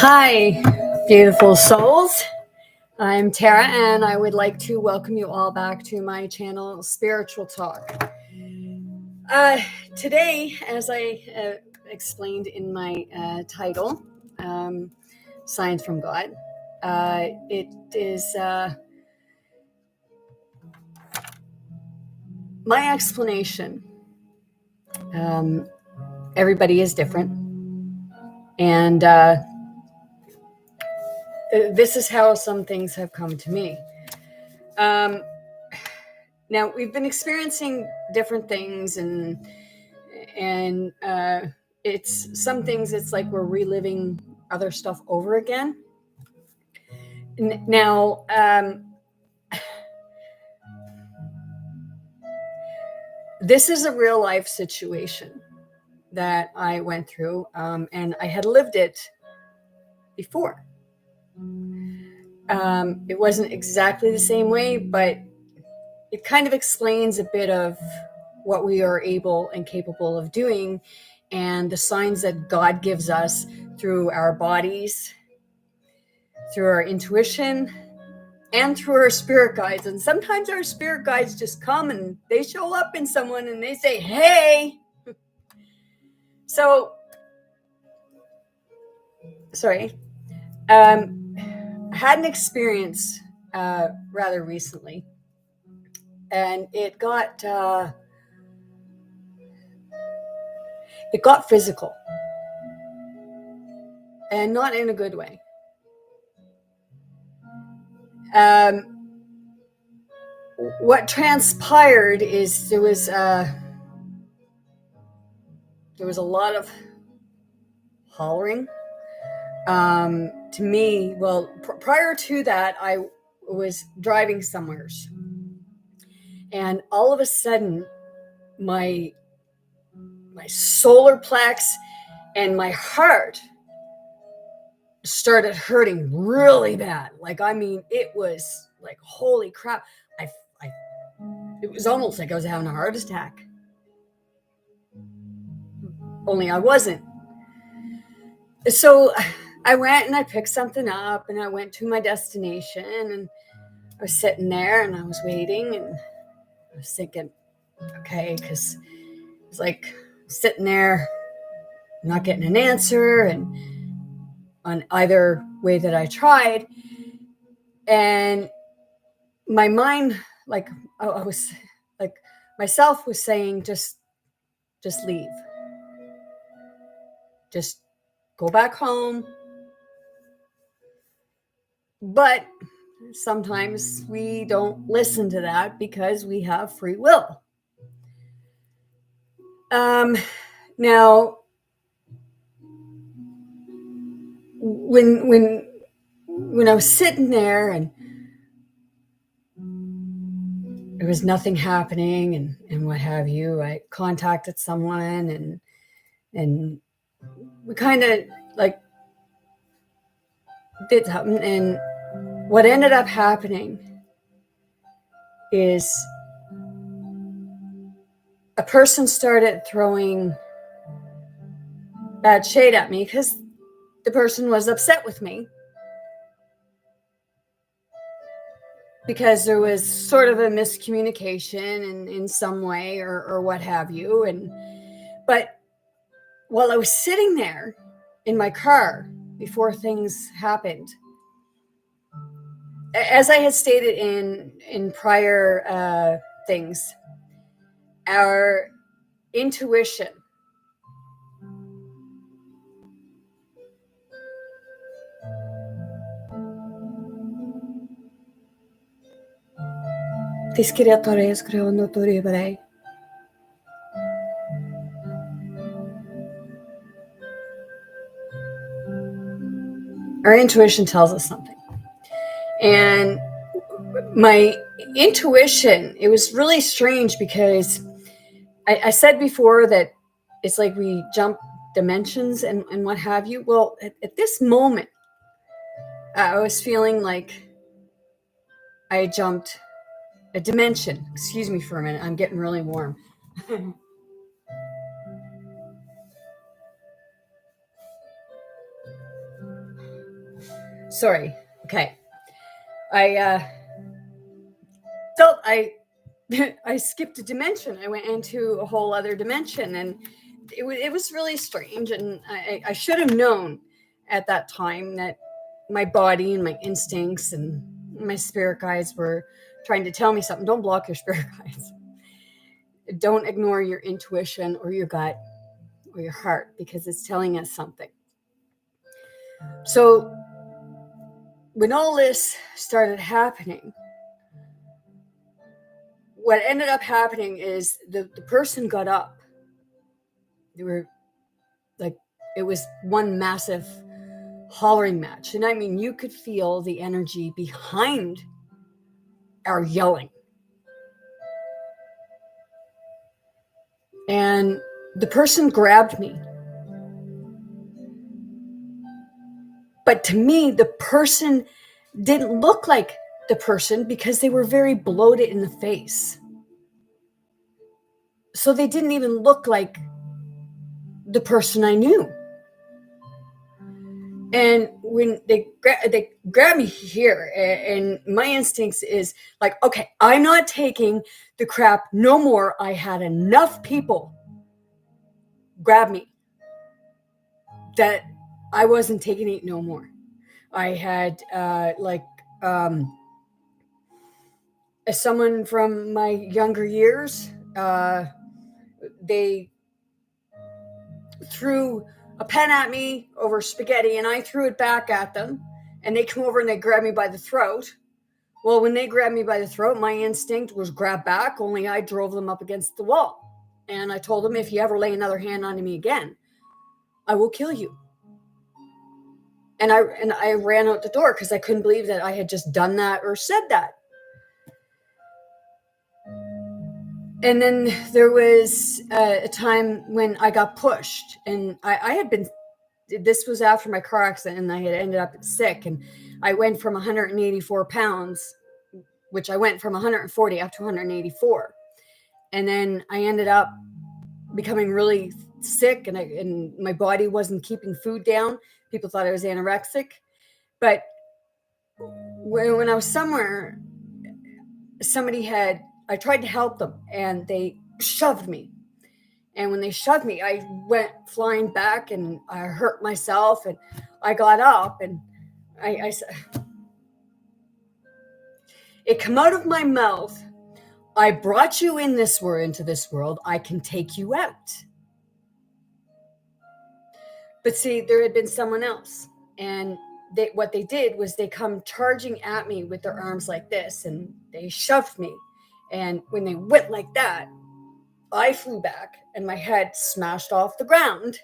Hi, beautiful souls. I'm Tara, and I would like to welcome you all back to my channel, Spiritual Talk. Today, as I explained in my title, Signs from God, it is my explanation. Everybody is different, and this is how some things have come to me. Now we've been experiencing different things, and it's some things. It's like we're reliving other stuff over again. Now, this is a real life situation that I went through, and I had lived it before. It wasn't exactly the same way, but it kind of explains a bit of what we are able and capable of doing, and the signs that God gives us through our bodies, through our intuition, and through our spirit guides. And sometimes our spirit guides just come and they show up in someone and they say, hey. So, sorry. I had an experience rather recently, and it got physical, and not in a good way. What transpired is there was a lot of hollering. To me, well, prior to that, I was driving somewheres, and all of a sudden, my solar plex and my heart started hurting really bad. Like, I mean, it was like, holy crap. It was almost like I was having a heart attack. Only I wasn't. So I went and I picked something up, and I went to my destination, and I was sitting there and I was waiting, and I was thinking, okay, because it was like sitting there, not getting an answer, and on either way that I tried. And my mind, like, I was like, myself was saying, just leave. Just go back home. But sometimes we don't listen to that because we have free will. Now, when I was sitting there and there was nothing happening and what have you, I contacted someone, and we kind of like did something. And what ended up happening is a person started throwing bad shade at me because the person was upset with me because there was sort of a miscommunication in some way or what have you. But while I was sitting there in my car before things happened, as I had stated in prior things, our intuition our intuition tells us something. And my intuition, it was really strange because I said before that it's like we jump dimensions and what have you. Well, at this moment, I was feeling like I jumped a dimension. Excuse me for a minute. I'm getting really warm. Sorry. Okay. I felt I skipped a dimension. I went into a whole other dimension, and it was really strange. And I should have known at that time that my body and my instincts and my spirit guides were trying to tell me something. Don't block your spirit guides. Don't ignore your intuition or your gut or your heart, because it's telling us something. So when all this started happening, what ended up happening is the person got up. They were like, it was one massive hollering match. And I mean, you could feel the energy behind our yelling. And the person grabbed me. But to me, the person didn't look like the person because they were very bloated in the face. So they didn't even look like the person I knew. And when they grab me here, and my instincts is like, okay, I'm not taking the crap no more. I had enough people grab me that I wasn't taking it no more. I had as someone from my younger years, they threw a pen at me over spaghetti, and I threw it back at them, and they come over and they grab me by the throat. Well, when they grabbed me by the throat, my instinct was grab back, only I drove them up against the wall. And I told them, if you ever lay another hand on me again, I will kill you. And I ran out the door because I couldn't believe that I had just done that or said that. And then there was a time when I got pushed, and I had been, this was after my car accident, and I had ended up sick, and I went from 184 pounds, which I went from 140 up to 184. And then I ended up becoming really sick, and my body wasn't keeping food down. People thought I was anorexic. But when I was somewhere, I tried to help them, and they shoved me. And when they shoved me, I went flying back, and I hurt myself, and I got up, and I said, it came out of my mouth, I brought you into this world, I can take you out. But see, there had been someone else, and what they did was they come charging at me with their arms like this, and they shoved me. And when they went like that, I flew back, and my head smashed off the ground,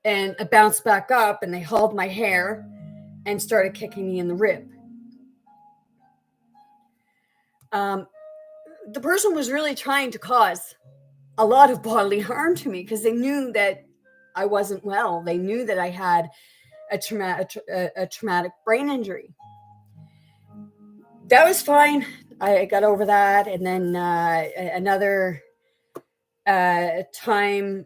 and I bounced back up, and they hauled my hair and started kicking me in the rib. The person was really trying to cause a lot of bodily harm to me because they knew that I wasn't well. They knew that I had a traumatic brain injury. That was fine. I got over that. And then another time,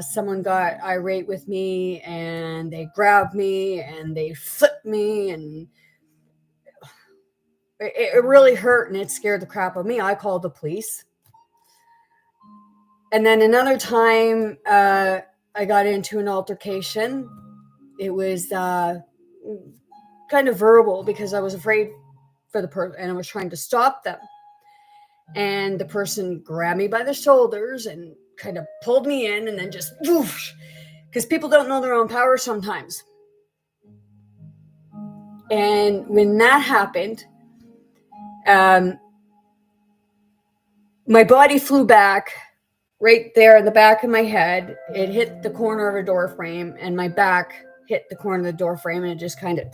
someone got irate with me, and they grabbed me and they flipped me, and it really hurt, and it scared the crap out of me. I called the police. And then another time, I got into an altercation. It was kind of verbal because I was afraid for the person, and I was trying to stop them. And the person grabbed me by the shoulders and kind of pulled me in, and then just whoosh, because people don't know their own power sometimes. And when that happened, my body flew back right there in the back of my head. It hit the corner of a door frame, and my back hit the corner of the door frame, and it just kind of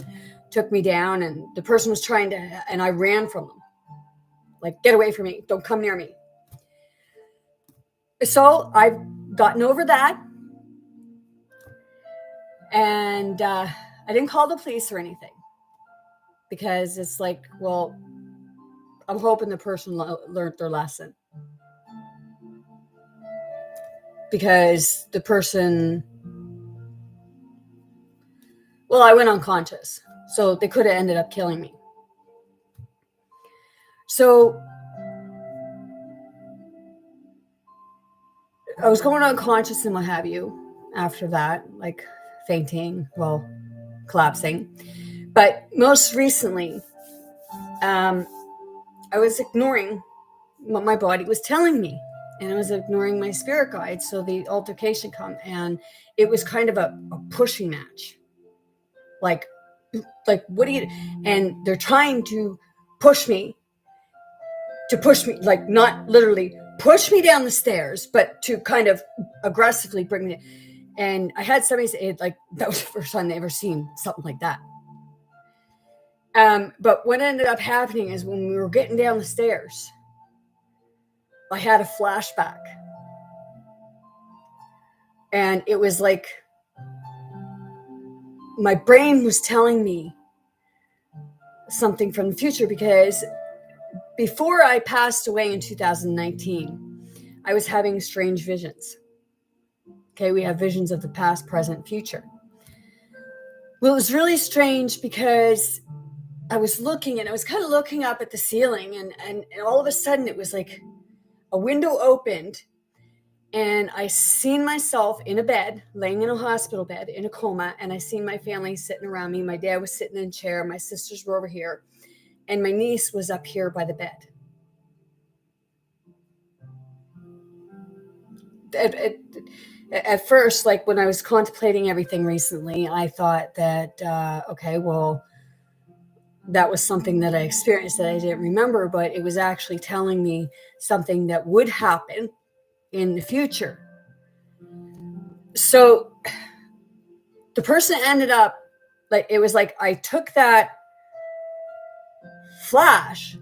took me down. And the person was trying to, and I ran from them. Like, get away from me. Don't come near me. So I've gotten over that. And I didn't call the police or anything, because it's like, well, I'm hoping the person learned their lesson. Because the person, well, I went unconscious. So they could have ended up killing me. So I was going unconscious and what have you after that, like fainting, well, collapsing. But most recently, I was ignoring what my body was telling me, and I was ignoring my spirit guide. So the altercation come, and it was kind of a pushing match. Like, what do you? And they're trying to push me, like not literally push me down the stairs, but to kind of aggressively bring me. And I had somebody say, like, that was the first time they ever seen something like that. But what ended up happening is when we were getting down the stairs, I had a flashback. And it was like my brain was telling me something from the future, because before I passed away in 2019, I was having strange visions. Okay, we have visions of the past, present, future. Well, it was really strange because I was looking, and I was kind of looking up at the ceiling, and all of a sudden it was like a window opened, and I seen myself in a bed, laying in a hospital bed in a coma, and I seen my family sitting around me. My dad was sitting in a chair, my sisters were over here, and my niece was up here by the bed. At first, like when I was contemplating everything recently, I thought that, okay, well, that was something that I experienced that I didn't remember, but it was actually telling me something that would happen in the future. So the person ended up, like, it was like I took that flash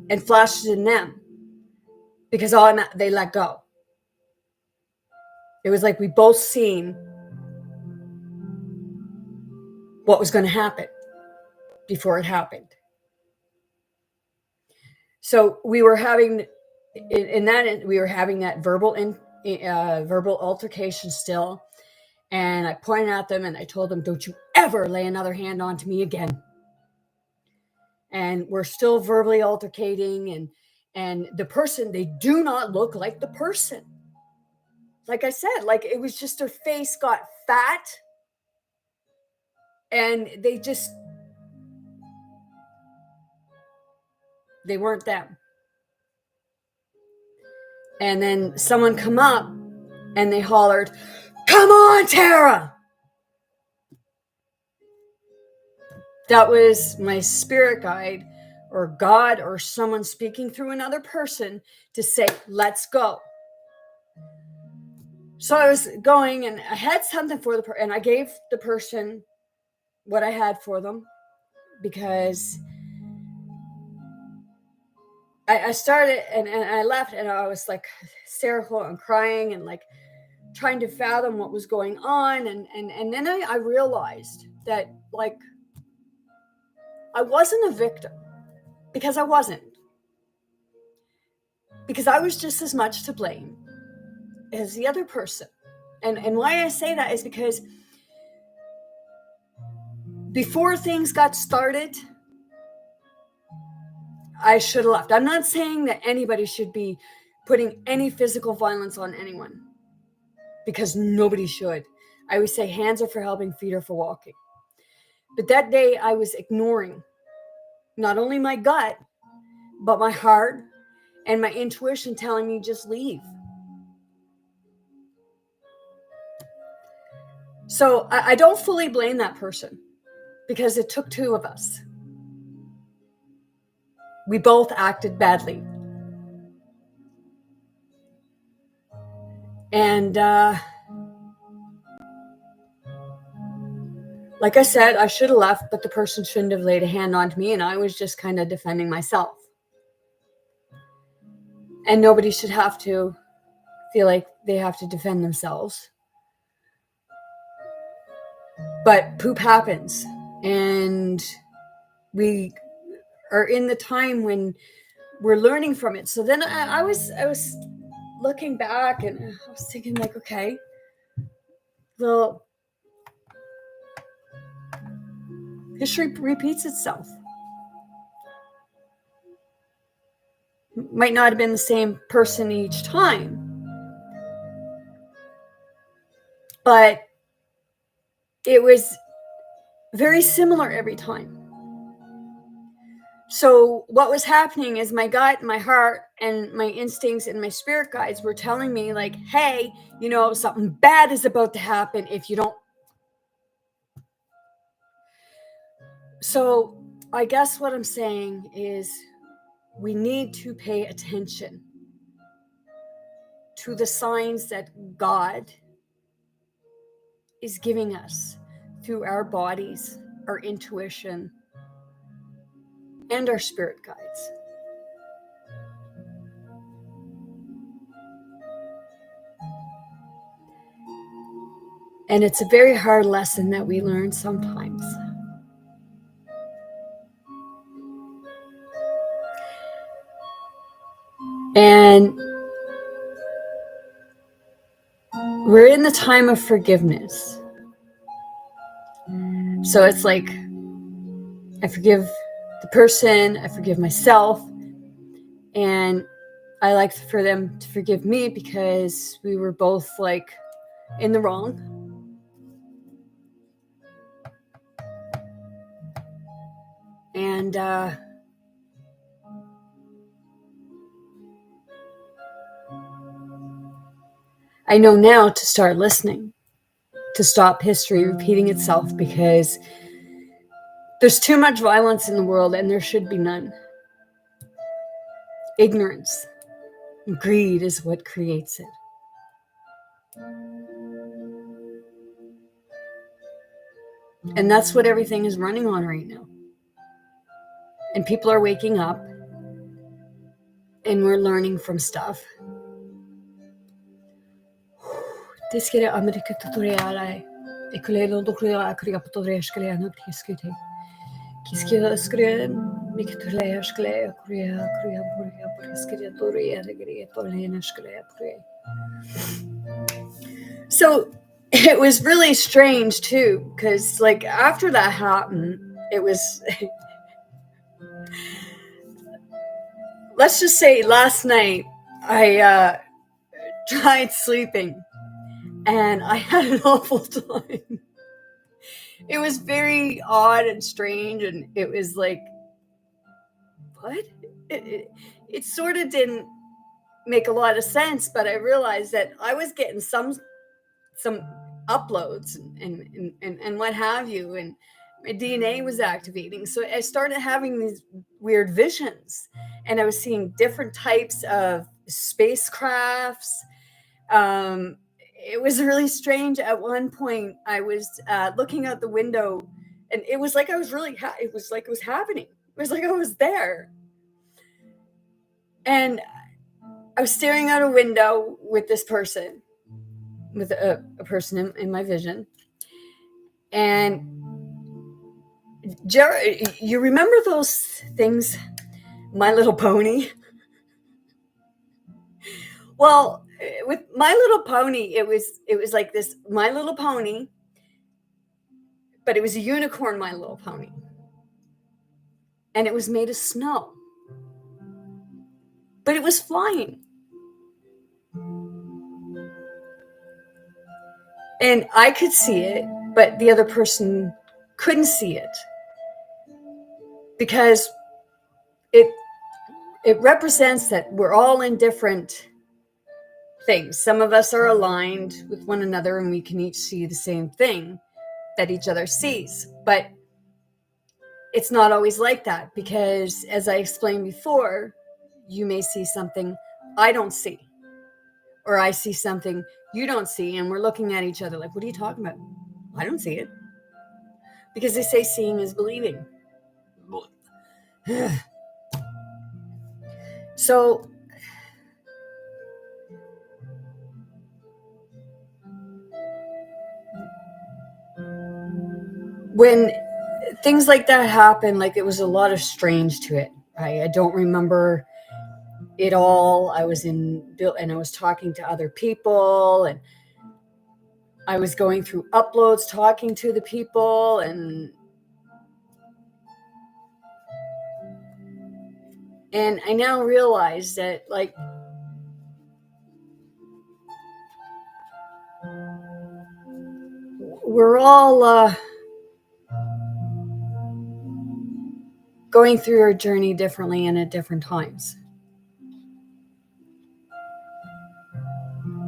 and flashed it in them, because they let go. It was like we both seen what was going to happen before it happened. So we were having that verbal altercation still, and I pointed at them and I told them, "Don't you ever lay another hand onto me again." And we're still verbally altercating, and the person, they do not look like the person. Like I said, like it was just their face got fat, and they weren't them. And then someone come up and they hollered, "Come on, Tara!" That was my spirit guide or God or someone speaking through another person to say, "Let's go." So I was going, and I had something for and I gave the person what I had for them, because I started and I left, and I was like hysterical and crying and like trying to fathom what was going on. And then I realized that, like, I wasn't a victim, because I wasn't. Because I was just as much to blame as the other person. And why I say that is because before things got started, I should have left. I'm not saying that anybody should be putting any physical violence on anyone, because nobody should. I always say hands are for helping, feet are for walking. But that day I was ignoring not only my gut, but my heart and my intuition telling me just leave. So I don't fully blame that person, because it took two of us. We both acted badly. And like I said, I should have left, but the person shouldn't have laid a hand on me, and I was just kind of defending myself. And nobody should have to feel like they have to defend themselves. But poop happens, and we are in the time when we're learning from it. So then I was looking back, and I was thinking, like, okay, well, History repeats itself. Might not have been the same person each time, but it was very similar every time. So what was happening is my gut, my heart, and my instincts and my spirit guides were telling me, like, hey, something bad is about to happen if you don't. So I guess what I'm saying is we need to pay attention to the signs that God is giving us through our bodies, our intuition, and our spirit guides. And it's a very hard lesson that we learn sometimes. And we're in the time of forgiveness. So it's like, I forgive the person, I forgive myself, and I like for them to forgive me because we were both like in the wrong. And I know now to start listening, to stop history repeating itself, because there's too much violence in the world and there should be none. Ignorance, greed is what creates it. And that's what everything is running on right now. And people are waking up and we're learning from stuff. Tiskere Amerika tutoriale ekulelo dokria akria potodreskre na tiskete. Kiskira skre mikutule skle akria buria tiskere toria regre tolena skle akria. So it was really strange too, because like after that happened, it was let's just say last night I tried sleeping and I had an awful time. It was very odd and strange, and it was like, what? It sort of didn't make a lot of sense, but I realized that I was getting some uploads and what have you, and my DNA was activating. So I started having these weird visions, and I was seeing different types of spacecrafts. It was really strange. At one point, I was looking out the window, and it was like I was really. It was like it was happening. It was like I was there, and I was staring out a window with this person, with a person in my vision. And Jared, you remember those things, My Little Pony? Well, with My Little Pony, it was like this My Little Pony, but it was a unicorn My Little Pony. And it was made of snow. But it was flying. And I could see it, but the other person couldn't see it. Because it represents that we're all in different things. Some of us are aligned with one another and we can each see the same thing that each other sees. But it's not always like that, because as I explained before, you may see something I don't see, or I see something you don't see, and we're looking at each other like, what are you talking about? I don't see it. Because they say seeing is believing. So when things like that happen, like, it was a lot of strange to it. I don't remember it all. I was and I was talking to other people, and I was going through uploads, talking to the people, and And I now realize that, like, we're all going through our journey differently and at different times.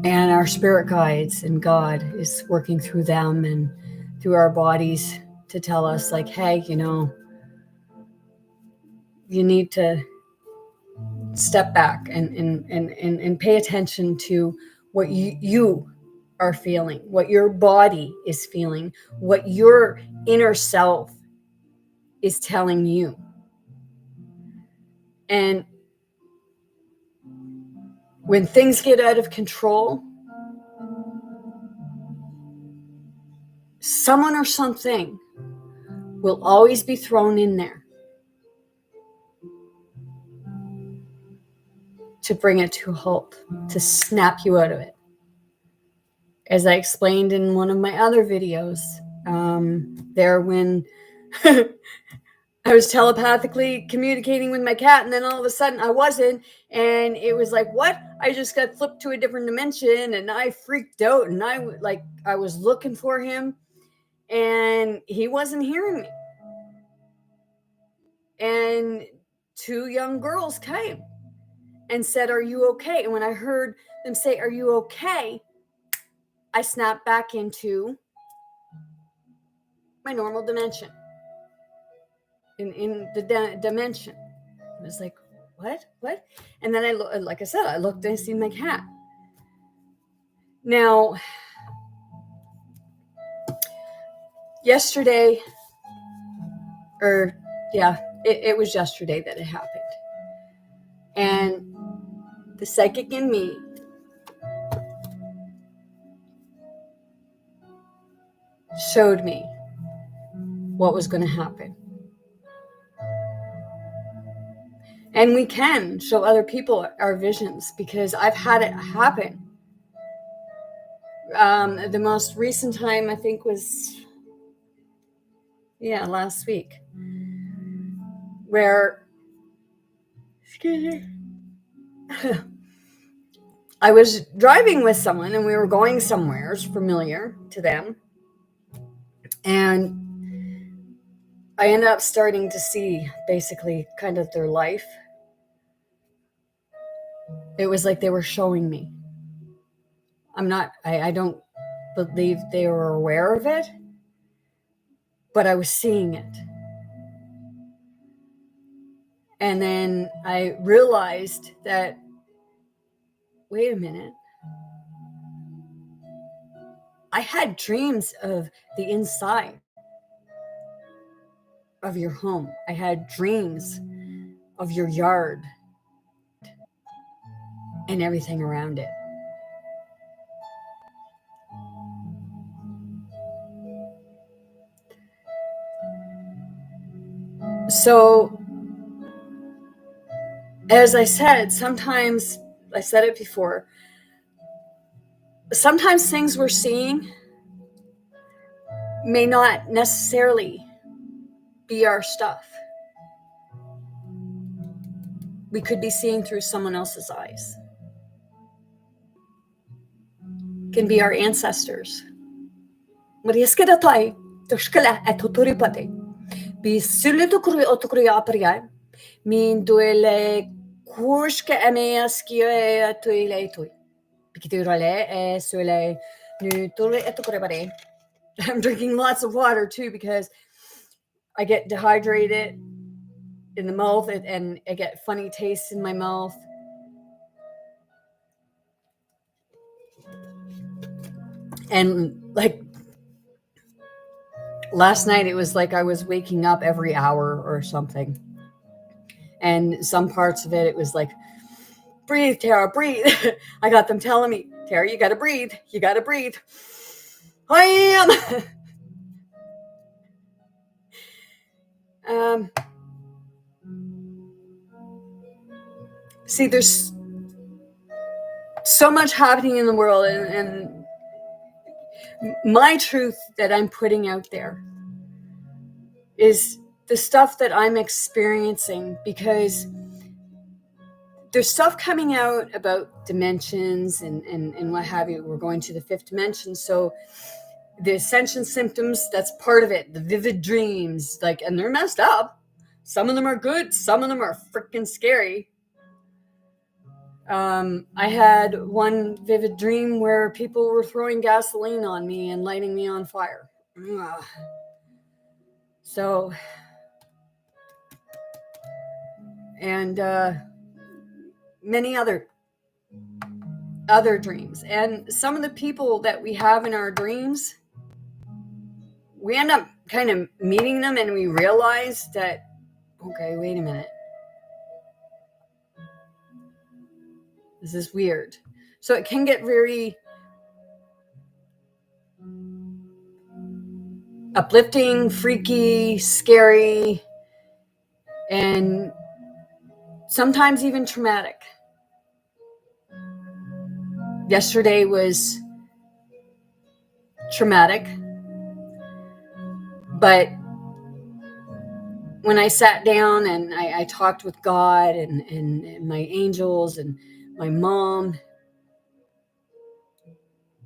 And our spirit guides and God is working through them and through our bodies to tell us, like, hey, you know, you need to step back and pay attention to what you are feeling, what your body is feeling, what your inner self is telling you. And when things get out of control, someone or something will always be thrown in there to bring it to a halt, to snap you out of it. As I explained in one of my other videos, there when I was telepathically communicating with my cat, and then all of a sudden I wasn't, and it was like, what? I just got flipped to a different dimension, and I freaked out, and I was looking for him, and he wasn't hearing me. And two young girls came and said, "Are you okay?" And when I heard them say, "Are you okay?" I snapped back into my normal dimension. In the dimension. It was like, what? And then like I said, I looked and I seen my cat. Now, yesterday, it was yesterday that it happened. And the psychic in me showed me what was going to happen. And we can show other people our visions, because I've had it happen. The most recent time, I think, was last week, where I was driving with someone and we were going somewhere familiar to them, and I ended up starting to see basically kind of their life. It was like they were showing me. I don't believe they were aware of it, but I was seeing it. And then I realized that, wait a minute, I had dreams of the inside of your home. I had dreams of your yard and everything around it. So, as I said, sometimes, I said it before, sometimes things we're seeing may not necessarily be our stuff. We could be seeing through someone else's eyes. It can be our ancestors. I'm drinking lots of water too, because I get dehydrated in the mouth and I get funny taste in my mouth. And like last night, it was like I was waking up every hour or something. And some parts of it was like, breathe, Tara, breathe. I got them telling me, Tara, you got to breathe. You got to breathe. I am. See, there's so much happening in the world, and my truth that I'm putting out there is the stuff that I'm experiencing, because there's stuff coming out about dimensions and what have you. We're going to the 5th dimension. So the ascension symptoms, that's part of it. The vivid dreams, like, and they're messed up. Some of them are good. Some of them are freaking scary. I had one vivid dream where people were throwing gasoline on me and lighting me on fire. Ugh. So, and many other dreams. And some of the people that we have in our dreams, we end up kind of meeting them and we realize that, okay, wait a minute. This is weird. So it can get very uplifting, freaky, scary, and sometimes even traumatic. Yesterday was traumatic, but when I sat down and I talked with God and my angels and my mom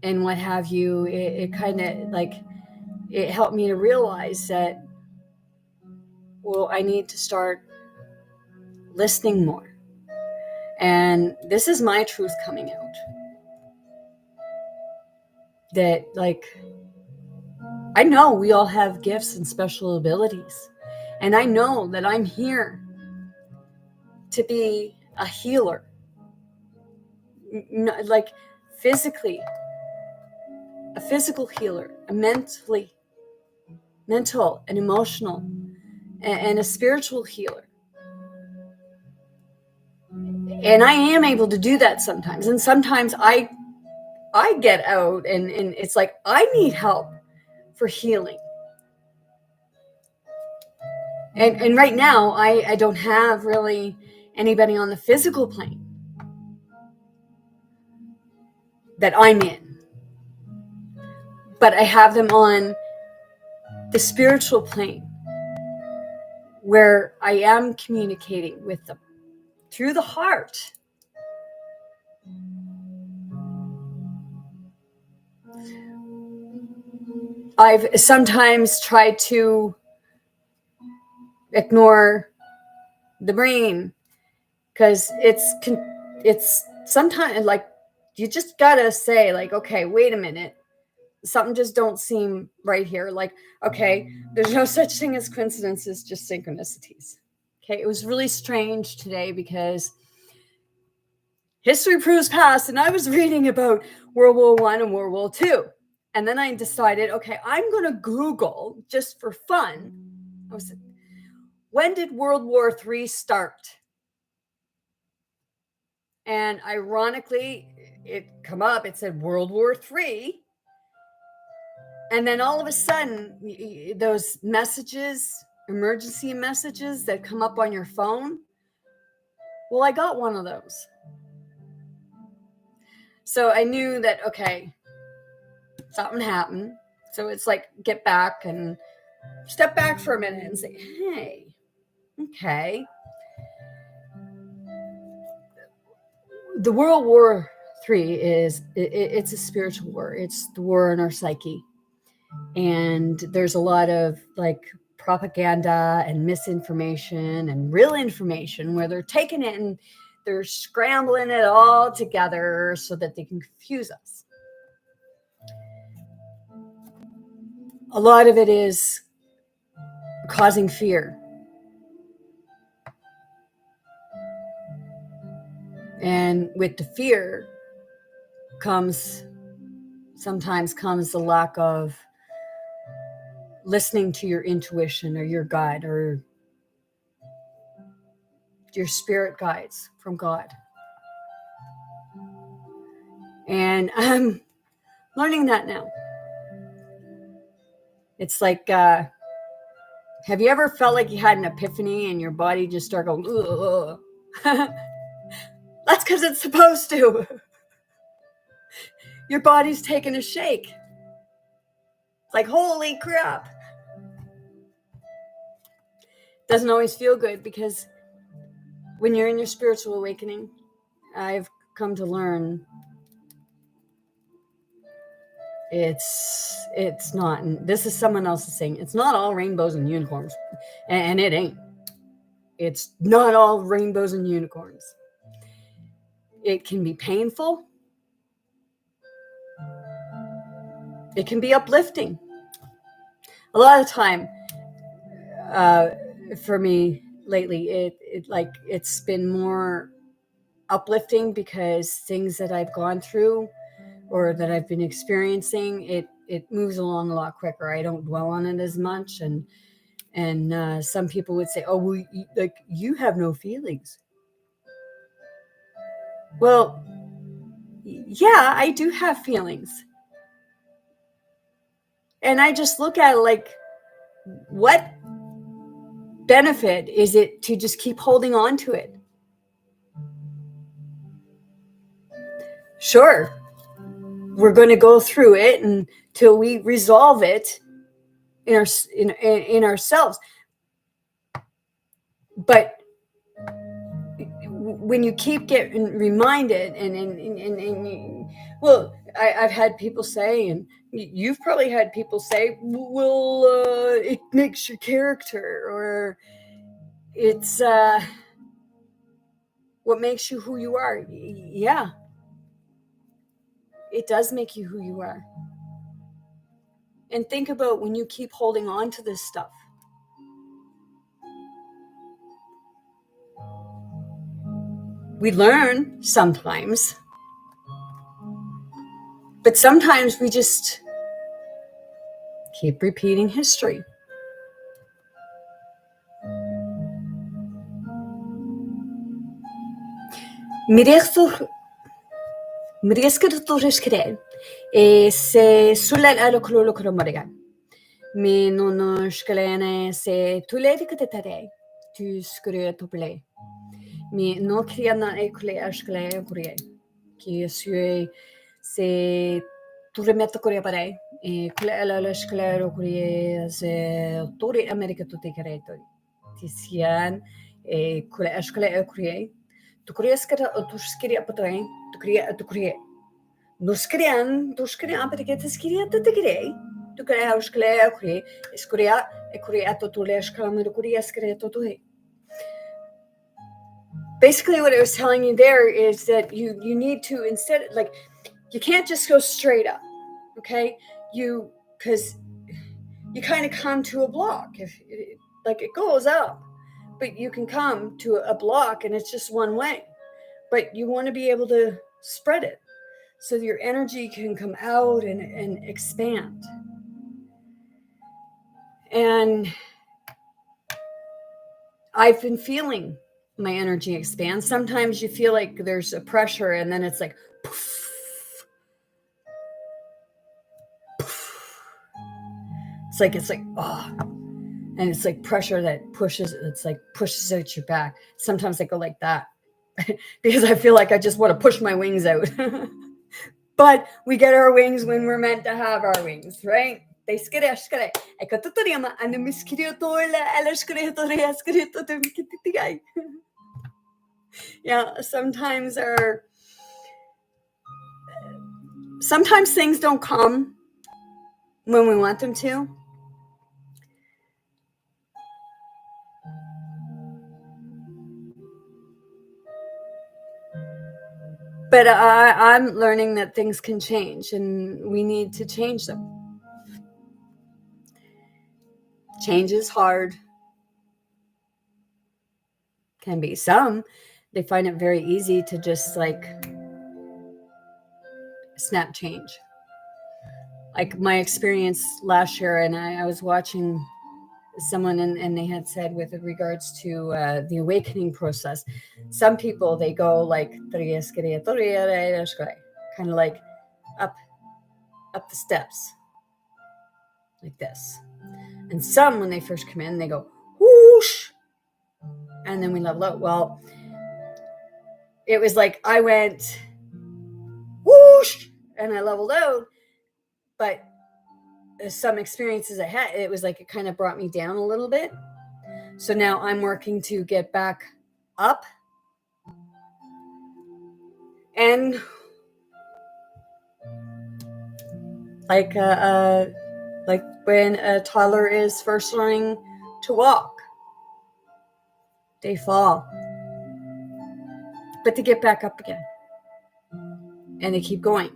and what have you, it kind of like, it helped me to realize that, well, I need to start listening more. And this is my truth coming out. That, like, I know we all have gifts and special abilities. And I know that I'm here to be a healer. Like, physically, a physical healer, a mental and emotional, and a spiritual healer. And I am able to do that sometimes. And sometimes I get out and it's like, I need help for healing. And right now, I don't have really anybody on the physical plane that I'm in. But I have them on the spiritual plane where I am communicating with them through the heart. I've sometimes tried to ignore the brain because it's sometimes like, you just gotta say, like, okay, wait a minute, something just don't seem right here. Like, okay, there's no such thing as coincidences, just synchronicities. Okay, it was really strange today because history proves past, and I was reading about World War I and World War II. And then I decided, okay, I'm going to Google just for fun. When did World War III start? And ironically, it come up, it said World War III. And then all of a sudden, those messages, emergency messages that come up on your phone, well, I got one of those. So I knew that, okay, something happened. So it's like, get back and step back for a minute and say, hey, okay. The World War III it's a spiritual war. It's the war in our psyche. And there's a lot of like propaganda and misinformation and real information where they're taking it and they're scrambling it all together so that they can confuse us. A lot of it is causing fear. And with the fear sometimes comes the lack of listening to your intuition or your guide or your spirit guides from God. And I'm learning that now. It's like, have you ever felt like you had an epiphany and your body just started going, ugh? That's because it's supposed to. Your body's taking a shake. It's like, holy crap. Doesn't always feel good because when you're in your spiritual awakening, I've come to learn it's not, and this is someone else's saying, it's not all rainbows and unicorns, and it ain't. It's not all rainbows and unicorns. It can be painful. It can be uplifting. A lot of time, for me lately, it's been more uplifting because things that I've gone through or that I've been experiencing, it moves along a lot quicker. I don't dwell on it as much, and some people would say, "Oh, well, you have no feelings." Well, yeah, I do have feelings, and I just look at it like, what benefit is it to just keep holding on to it? Sure, we're going to go through it until we resolve it in ourselves. But when you keep getting reminded, well, I've had people say, and you've probably had people say, well, it makes your character, or it's what makes you who you are. Yeah, it does make you who you are. And think about when you keep holding on to this stuff. We learn sometimes, but sometimes we just keep repeating history. Se sulle alokolo kromariga. Mi non skelene se tuledi katetare. Tu skure tople. Mi no kriana ekule ashkele kurie. Ki sue se turemeta kurie pare. Kule ala shkele kurie se tori America to take retori. Tisian kule ashkele kurie. Tu kurie skara tu skiria patrai. Tu kurie. Nuskrian, porque te skria te grei. Tu crea uskle kuri, skuria to tulesh kalamir kuria skre to tu. Basically, what I was telling you there is that you need to, instead, like, you can't just go straight up, okay? Because you kind of come to a block. If like, it goes up, but you can come to a block and it's just one way. But you want to be able to spread it, so your energy can come out and expand. And I've been feeling my energy expand. Sometimes you feel like there's a pressure, and then it's like, poof, poof. It's like, oh, and it's like pressure that pushes out your back. Sometimes I go like that because I feel like I just want to push my wings out. But we get our wings when we're meant to have our wings, right? Yeah, sometimes things don't come when we want them to. But I'm learning that things can change, and we need to change them. Change is hard. Can be. Some, they find it very easy to just like snap change. Like my experience last year, and I was watching someone, and they had said with regards to the awakening process, some people, they go like kind of like up the steps like this, and some, when they first come in, they go whoosh, and then we level out. Well, it was like I went whoosh and I leveled out, but some experiences I had, it was like it kind of brought me down a little bit. So now I'm working to get back up And like when a toddler is first learning to walk, they fall, but they get back up again and they keep going.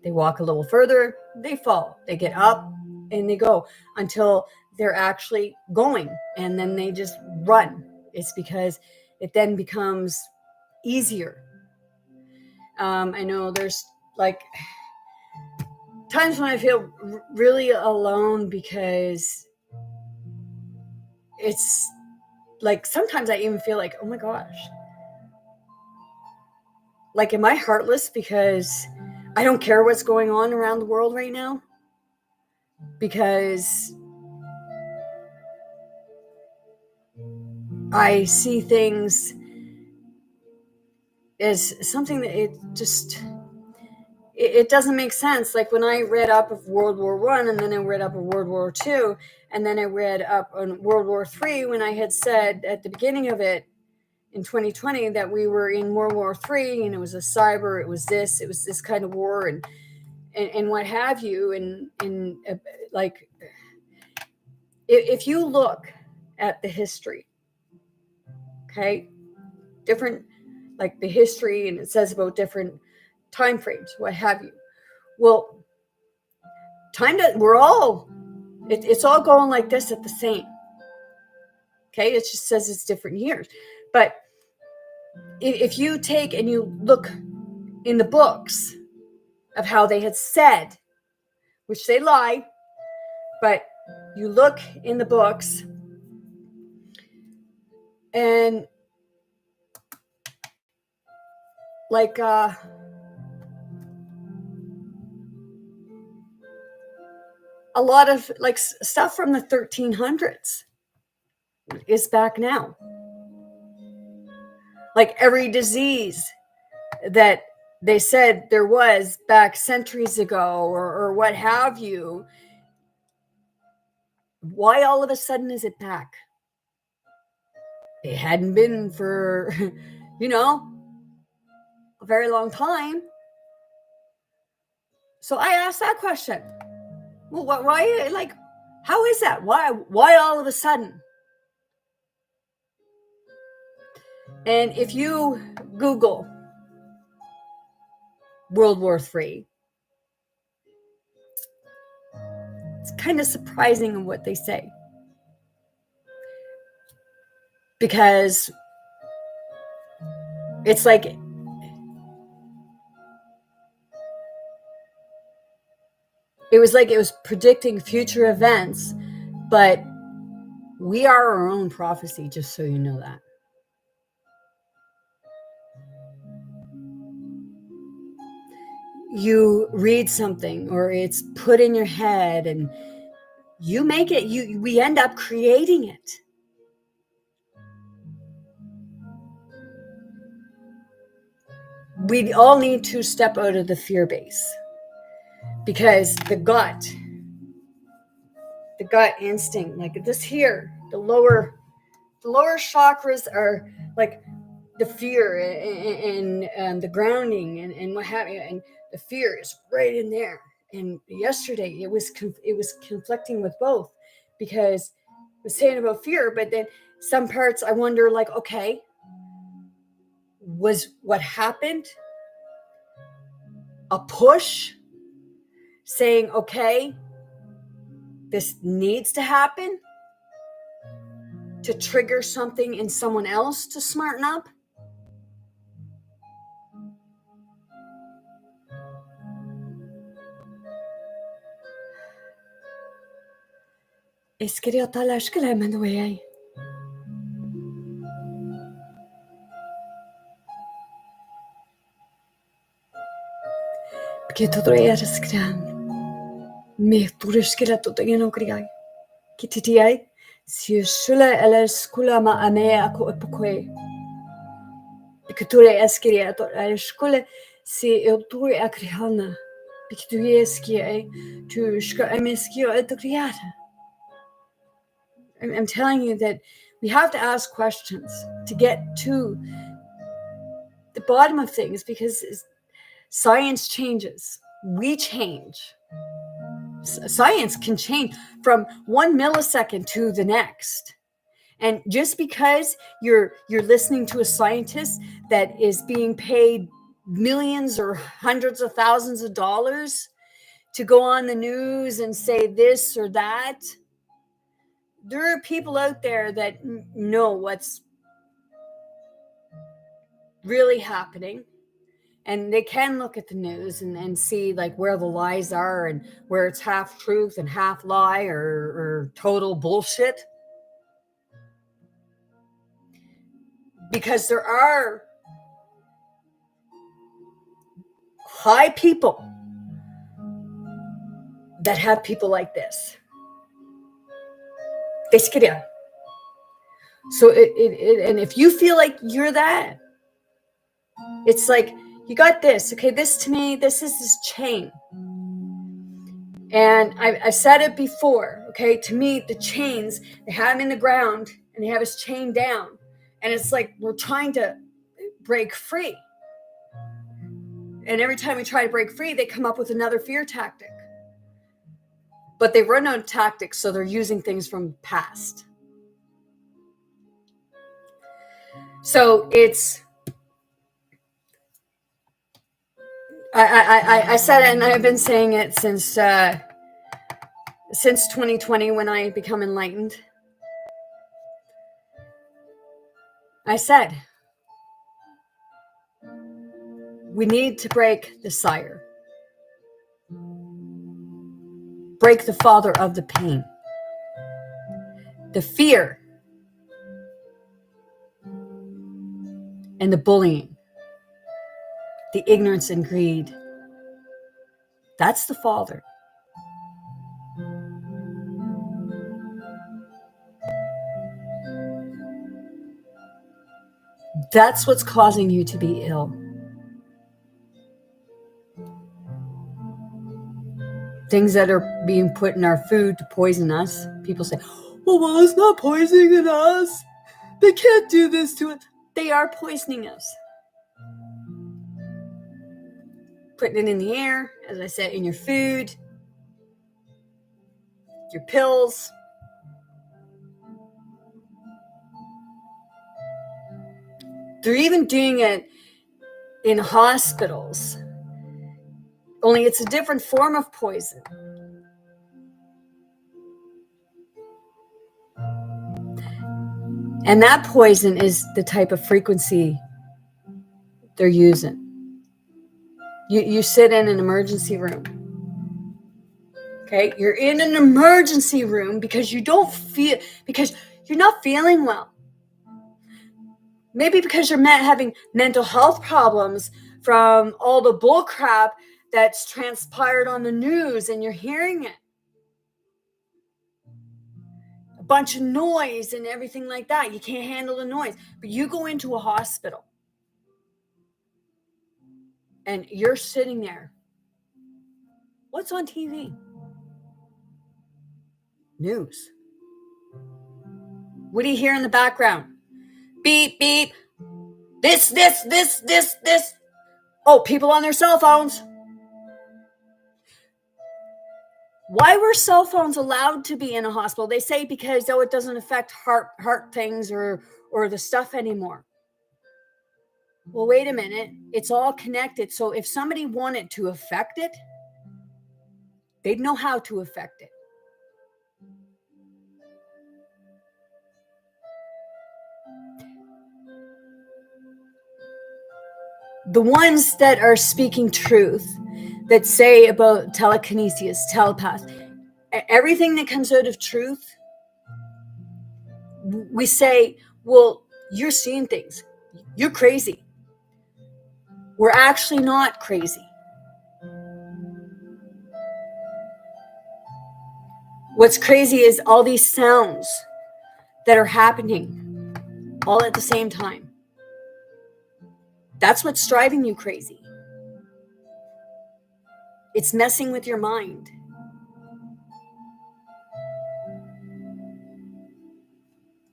They walk a little further, they fall, they get up and they go until they're actually going, and then they just run. It's because it then becomes easier. I know there's like times when I feel really alone, because it's like sometimes I even feel like, oh my gosh, like, am I heartless because I don't care what's going on around the world right now? Because I see things as something that it doesn't make sense. Like when I read up of World War I, and then I read up of World War II, and then I read up on World War III, when I had said at the beginning of it in 2020 that we were in World War III, and it was it was this kind of war, and what have you, and like, if you look at the history, okay, different, like the history, and it says about different time frames, what have you. Well, it's all going like this at the same. Okay, it just says it's different years. But if you take and you look in the books of how they had said, which they lie, but you look in the books and like a lot of like stuff from the 1300s is back now. Like every disease that they said there was back centuries ago, or what have you, why all of a sudden is it back? It hadn't been for, a very long time. So I asked that question. Well, why, like, how is that? Why all of a sudden? And if you Google World War III, it's kind of surprising in what they say. Because it's like it was predicting future events, but we are our own prophecy, just so you know that. You read something, or it's put in your head, and you make it, we end up creating it. We all need to step out of the fear base, because the gut instinct, like this here, the lower chakras are like the fear and the grounding and what have you, and the fear is right in there. And yesterday it was conflicting with both, because I was saying about fear, but then some parts I wonder, like, okay, was what happened a push saying, okay, this needs to happen to trigger something in someone else to smarten up? Porque todo era skran. Me turishkila to tegeno kriai. Kititiai. Si shula ala skula ma ame ako epokwe. Because eskiria to ala skula si euturi akrihana. Because eskia to shka ameskio etokriata. I'm telling you that we have to ask questions to get to the bottom of things, because science changes. We change. Science can change from 1 millisecond to the next. And just because you're listening to a scientist that is being paid millions or hundreds of thousands of dollars to go on the news and say this or that, there are people out there that know what's really happening, and they can look at the news and see like where the lies are and where it's half truth and half lie or total bullshit. Because there are high people that have people like this. So and if you feel like you're that, it's like, you got this. Okay, this to me, this is this chain. And I said it before, okay? To me, the chains, they have him in the ground and they have his chain down. And it's like we're trying to break free. And every time we try to break free, they come up with another fear tactic. But they run out of tactics, so they're using things from the past. So it's... I said it, and I've been saying it since 2020 when I become enlightened. I said, we need to break the sire. Break the father of the pain. The fear. And the bullying. The ignorance and greed. That's the father. That's what's causing you to be ill. Things that are being put in our food to poison us. People say, well, it's not poisoning us. They can't do this to us. They are poisoning us. Putting it in the air, as I said, in your food, your pills. They're even doing it in hospitals. Only it's a different form of poison. And that poison is the type of frequency they're using. You sit in an emergency room. Okay? You're in an emergency room because because you're not feeling well. Maybe because you're having mental health problems from all the bull crap that's transpired on the news, and you're hearing it. A bunch of noise and everything like that. You can't handle the noise. But you go into a hospital and you're sitting there. What's on TV? News. What do you hear in the background? Beep, beep. This. Oh, people on their cell phones. Why were cell phones allowed to be in a hospital? They say because, it doesn't affect heart things or the stuff anymore. Well, wait a minute. It's all connected. So if somebody wanted to affect it, they'd know how to affect it. The ones that are speaking truth, that say about telekinesis, telepath, everything that comes out of truth, we say, well, you're seeing things. You're crazy. We're actually not crazy. What's crazy is all these sounds that are happening all at the same time. That's what's driving you crazy. It's messing with your mind.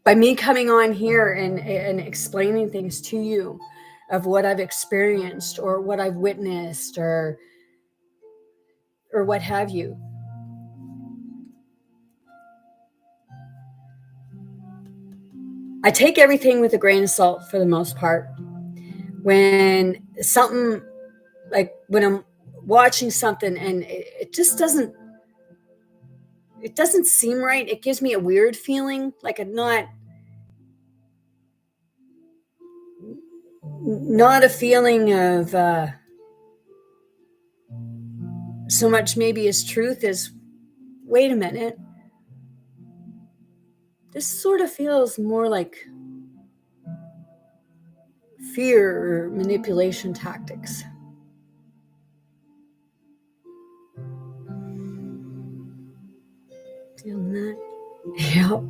By me coming on here and explaining things to you, of what I've experienced or what I've witnessed or what have you. I take everything with a grain of salt for the most part. When something, like when I'm watching something and it just doesn't seem right, it gives me a weird feeling, like I'm not a feeling of so much maybe as truth as, wait a minute, this sort of feels more like fear or manipulation tactics. Feeling that? Yeah.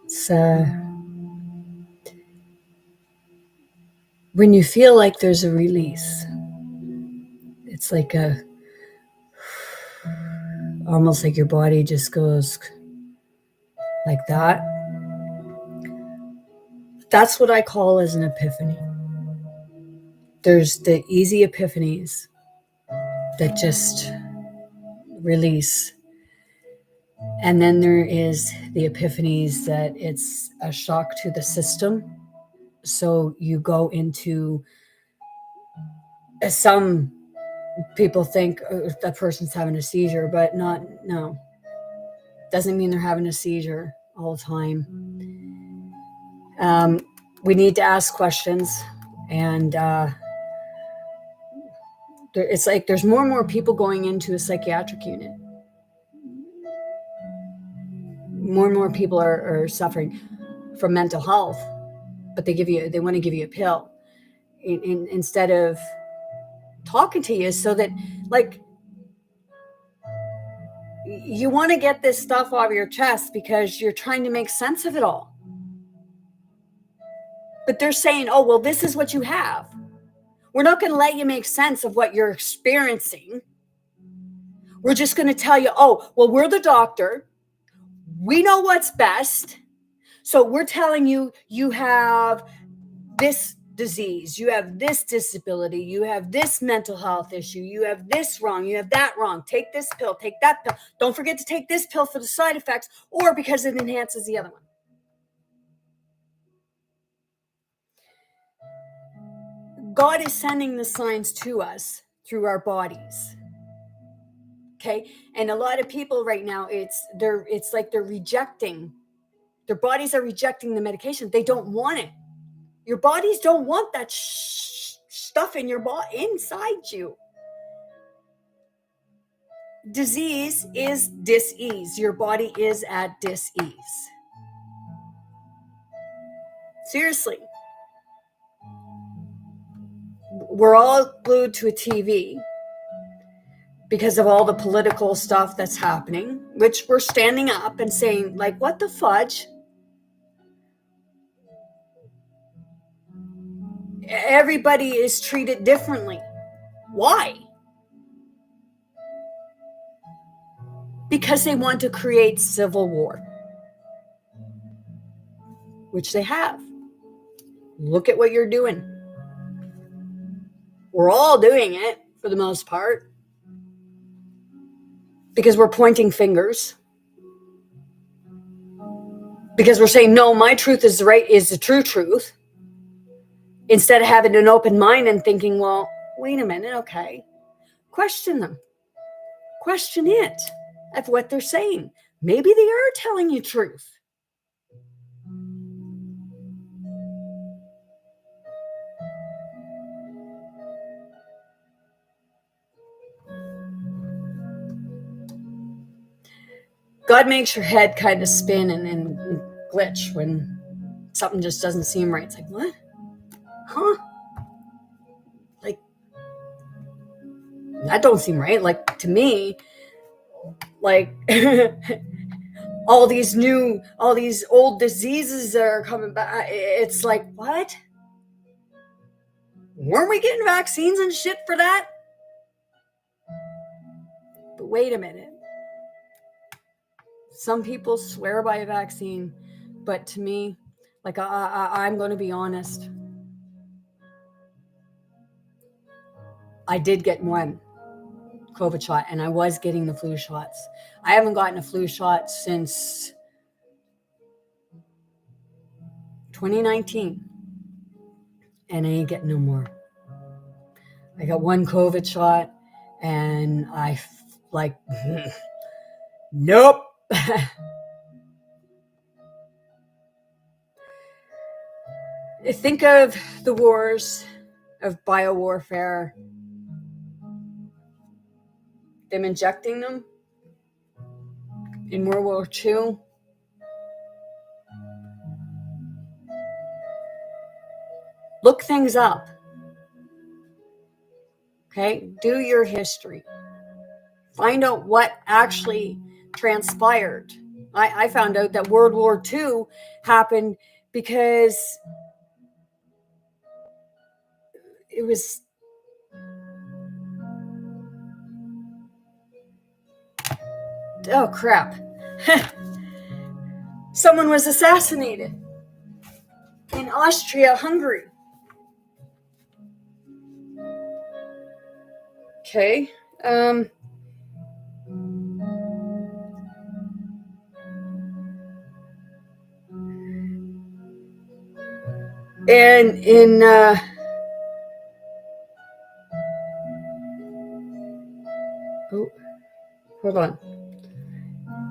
It's when you feel like there's a release, it's like almost like your body just goes like that. That's what I call as an epiphany. There's the easy epiphanies that just release. And then there is the epiphanies that it's a shock to the system. So you go into, some people think that person's having a seizure, but no. Doesn't mean they're having a seizure all the time. We need to ask questions, and it's like there's more and more people going into a psychiatric unit. More and more people are suffering from mental health, but they want to give you a pill instead of talking to you, so that, like, you want to get this stuff off your chest because you're trying to make sense of it all. But they're saying, oh, well, this is what you have. We're not going to let you make sense of what you're experiencing. We're just going to tell you, oh, well, we're the doctor. We know what's best. So we're telling you, you have this disease, you have this disability, you have this mental health issue, you have this wrong, you have that wrong. Take this pill, take that pill. Don't forget to take this pill for the side effects or because it enhances the other one. God is sending the signs to us through our bodies. Okay? And a lot of people right now, it's like they're rejecting, their bodies are rejecting the medication. They don't want it. Your bodies don't want that stuff in your body, inside you. Disease is dis-ease. Your body is at dis-ease. Seriously. We're all glued to a TV because of all the political stuff that's happening, which we're standing up and saying, like, what the fudge? Everybody is treated differently. Why? Because they want to create civil war, which they have. Look at what you're doing. We're all doing it for the most part because we're pointing fingers. Because we're saying, no, my truth is the true truth. Instead of having an open mind and thinking, well, wait a minute, okay. Question them. Question it of what they're saying. Maybe they are telling you truth. God makes your head kind of spin and glitch when something just doesn't seem right. It's like, what? Huh? Like, that don't seem right. Like, to me, like, all these old diseases that are coming back. It's like, what? Weren't we getting vaccines and shit for that? But wait a minute. Some people swear by a vaccine, but to me, Like, I'm going to be honest. I did get one COVID shot, and I was getting the flu shots. I haven't gotten a flu shot since 2019, and I ain't getting no more. I got one COVID shot, and nope. Think of the wars of biowarfare, them injecting them in World War II. Look things up. Okay? Do your history. Find out what actually transpired. I found out that World War II happened because it was oh crap. Someone was assassinated in Austria-Hungary. Okay. And in hold on.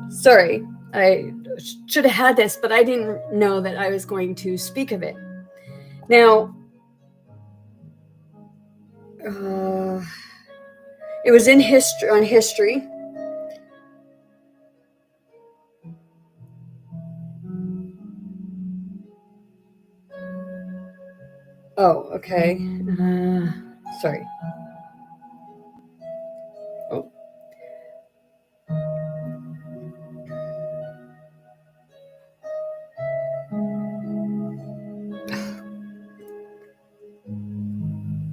Sorry, I should have had this, but I didn't know that I was going to speak of it. Now, it was in history, on history. Oh, okay. Sorry. Oh.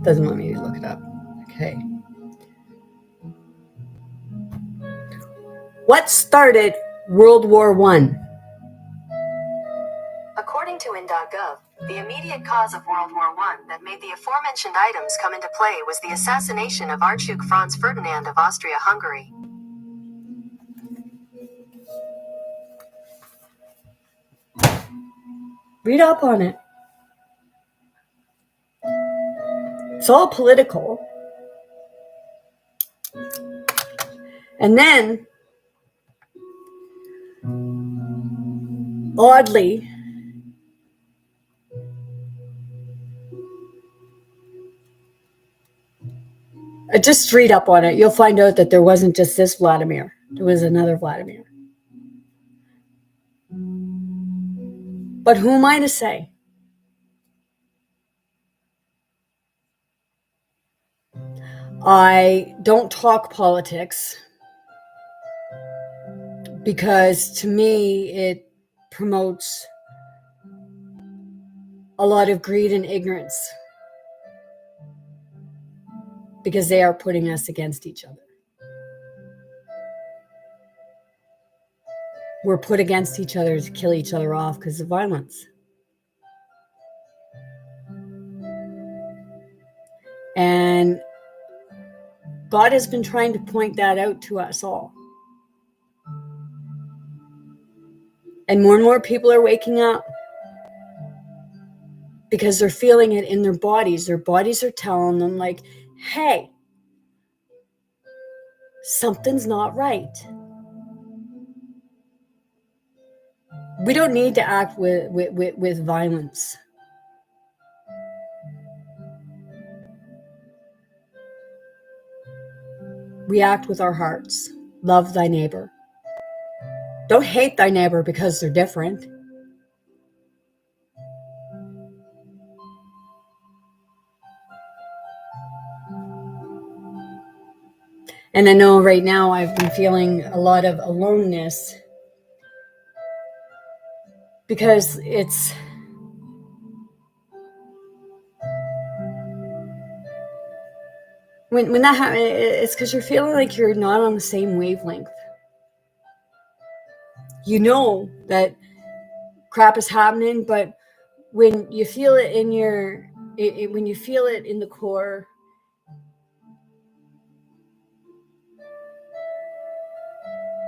Doesn't want me to look it up. Okay. What started World War I? According to in.gov, the immediate cause of World War I that made the aforementioned items come into play was the assassination of Archduke Franz Ferdinand of Austria-Hungary. Read up on it. It's all political. And then, oddly, just read up on it. You'll find out that there wasn't just this Vladimir. There was another Vladimir. But who am I to say? I don't talk politics because to me it promotes a lot of greed and ignorance because they are putting us against each other. We're put against each other to kill each other off because of violence. And God has been trying to point that out to us all. And more people are waking up because they're feeling it in their bodies. Their bodies are telling them like, hey, something's not right. We don't need to act with violence. We act with our hearts. Love thy neighbor. Don't hate thy neighbor because they're different. And I know right now I've been feeling a lot of aloneness because it's when that happens, it's because you're feeling like you're not on the same wavelength. You know that crap is happening, but when you feel it in when you feel it in the core,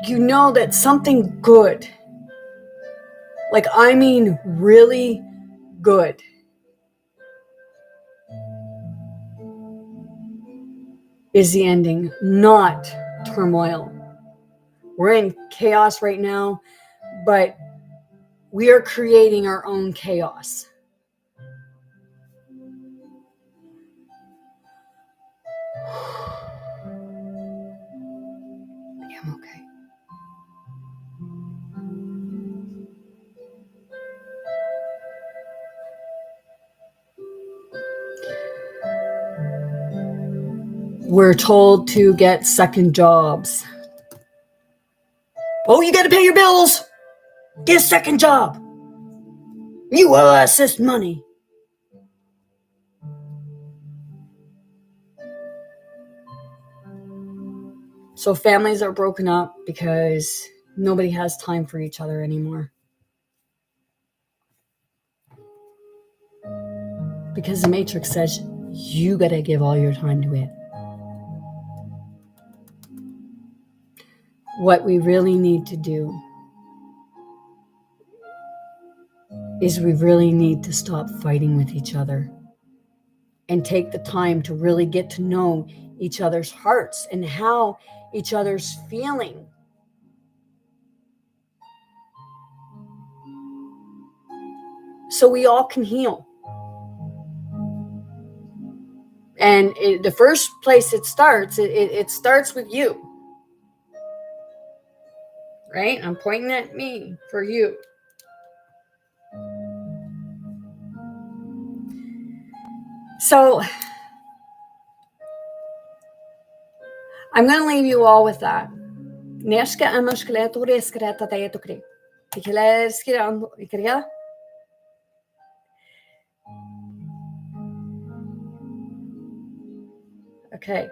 you know that something good, like I mean really good, is the ending, not turmoil. We're in chaos right now, but we are creating our own chaos. I'm okay. We're told to get second jobs. Oh, you got to pay your bills. Get a second job. You owe us this money. So families are broken up because nobody has time for each other anymore. Because the Matrix says you got to give all your time to it. What we really need to do is we really need to stop fighting with each other and take the time to really get to know each other's hearts and how each other's feeling. So we all can heal. And the first place it starts with you. Right? I'm pointing at me for you. So I'm going to leave you all with that. Okay.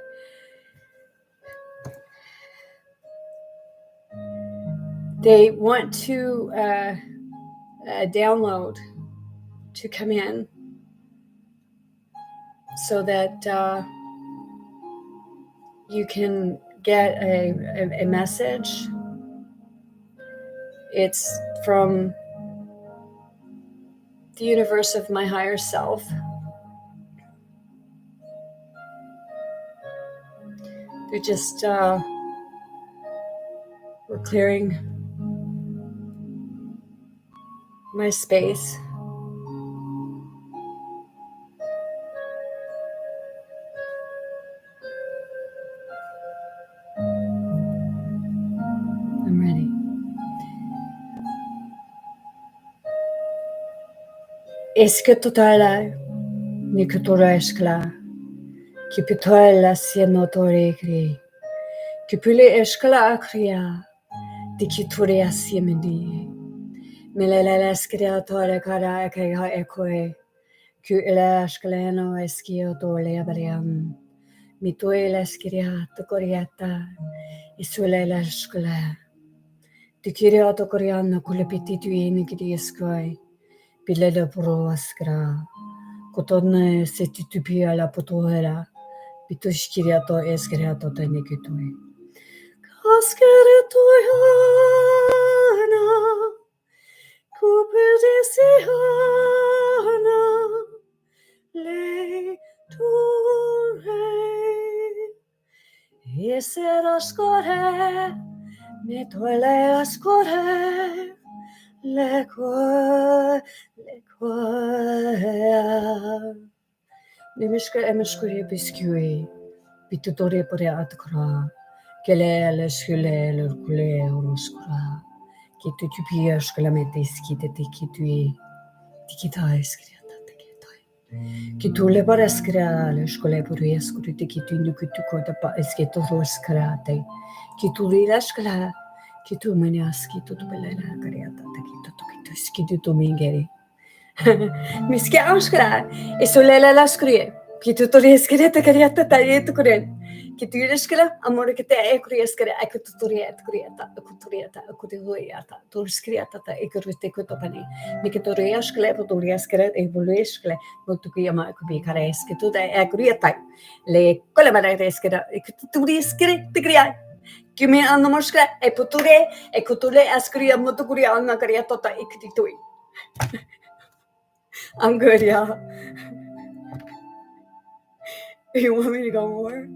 They want to download to come in so that you can get a message. It's from the universe of my higher self. They're just, we're clearing my space. I'm ready. Esketotala, nikutora eskla, kipitola sienotore kri, kipule eskla akria, dikituria siemeni, melela eskriatore kara ekha ekoe, kuela eskleno eskioto leabariam, mituela eskriato coriata, isulela eskla, dikiriato coriano kulepitituini kidieskoi, Pilele pro askra, kotone setitupia la potoera, pitushkiriato eskriato tenikitui. Kaskeretoyana, kupedesiana, le ture, eserascore, metole ascore, Lekwa, Nimishka emishkuri biskui, bitutore pore atkra, kele leshule lurkule uruskra, kitutupia shkalametis kititui, tikita eskriata tikitoi. Kitule pareskra, leshkole purieskuri tikitu nukutuko da pa esketo roskrate, kitulirashkla. Kitu maniaski tutu belela kariata takito tukito skidu tumingeri. Miski auskra, isolela la skrie. Kitu tori skrieta kariata tayetu kuren. Kituriskara, Amorikate, Ekriaskara, Akuturiat, Kuriata, Akuturiata, Akuturiata, Turskriata, Ekurikotopani, Nikitoriaskle, Poturiaskara, Evoluiskle, Motukiyama could be Kareske to the Ekriata, Le Colamareskara, Ekuturiskre, Tigria. Give me on the Moska, Eputure, Ekutule, Askria, Motukuria, Nakariatota, Ekitui. I'm good, yeah. You want me to go more?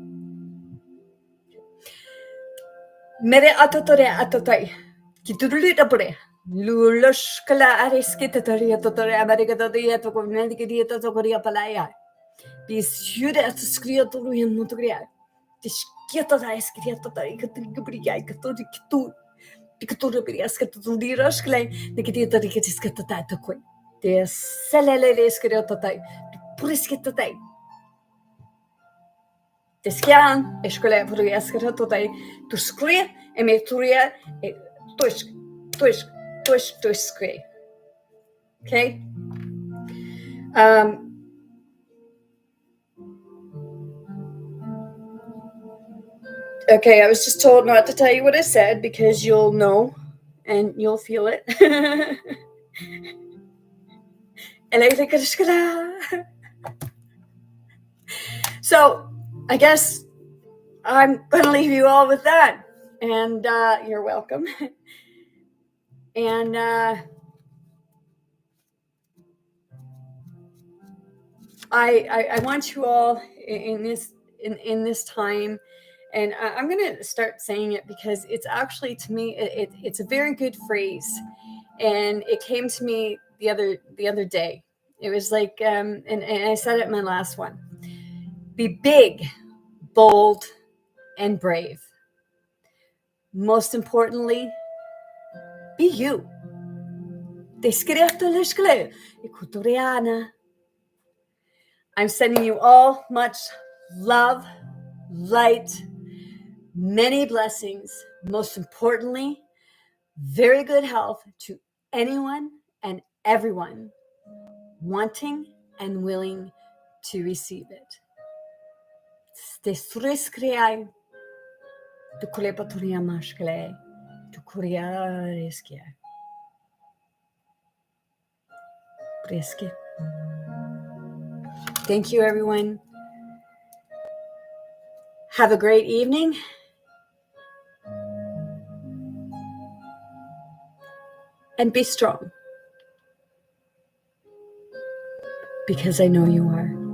Mere atotore atotai. Kitulitapure. Luloskala ariskitatoria totore americatoria to communicatia to Korea Palaya. These huda at Skriatoria Mutria. This Kieta is Kriatota, Katuria, Katu, Picaturiaska to Diroscle, the Kitita Kiskata Queen. The Selele Skriatotai, Puriskitatai. The scan, Escole Puriaskatotai, to scree, and Meturia, Tush, scree. Okay? Okay, I was just told not to tell you what I said because you'll know and you'll feel it. So, I guess I'm going to leave you all with that. And you're welcome. And I want you all in this time, and I'm going to start saying it because it's actually, to me, it's a very good phrase, and it came to me the other day. It was like, and I said it in my last one: be big, bold, and brave. Most importantly, be you. I'm sending you all much love, light, many blessings. Most importantly, very good health to anyone and everyone wanting and willing to receive it. Thank you, everyone. Have a great evening. And be strong. Because I know you are.